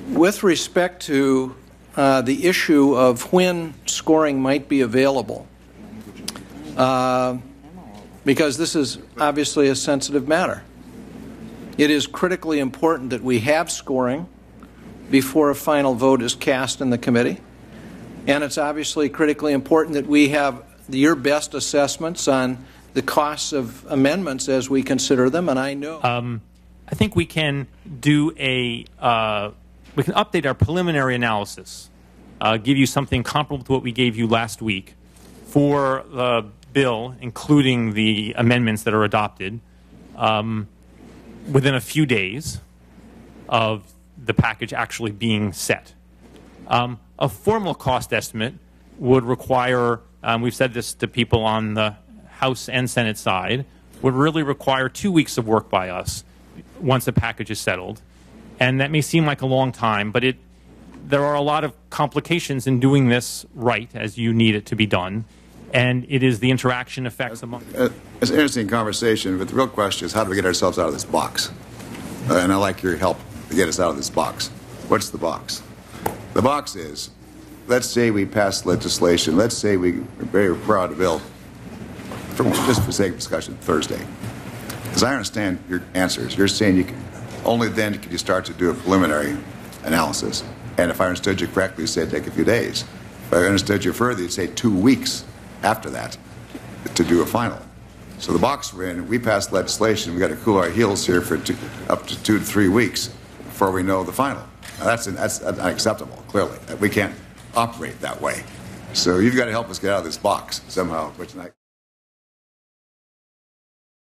With respect to the issue of when scoring might be available, because this is obviously a sensitive matter, it is critically important that we have scoring before a final vote is cast in the committee. And it's obviously critically important that we have your best assessments on the costs of amendments as we consider them. And I know I think we can do we can update our preliminary analysis, give you something comparable to what we gave you last week for the bill, including the amendments that are adopted, within a few days of the package actually being set. A formal cost estimate would require, we've said this to people on the House and Senate side, would really require 2 weeks of work by us once the package is settled. And that may seem like a long time, but there are a lot of complications in doing this right as you need it to be done. And it is the interaction effects among... It's an interesting conversation, but the real question is how do we get ourselves out of this box? And I like your help to get us out of this box. What's the box? The box is, let's say we pass legislation, let's say we're very proud of bill, just for sake of discussion, Thursday. As I understand your answers, you're saying you can, only then can you start to do a preliminary analysis. And if I understood you correctly, you said take a few days. If I understood you further, you'd say 2 weeks after that to do a final. So the box we're in, we passed legislation, we've got to cool our heels here for up to 2 to 3 weeks before we know the final. Now that's unacceptable, clearly. We can't operate that way. So you've got to help us get out of this box somehow, which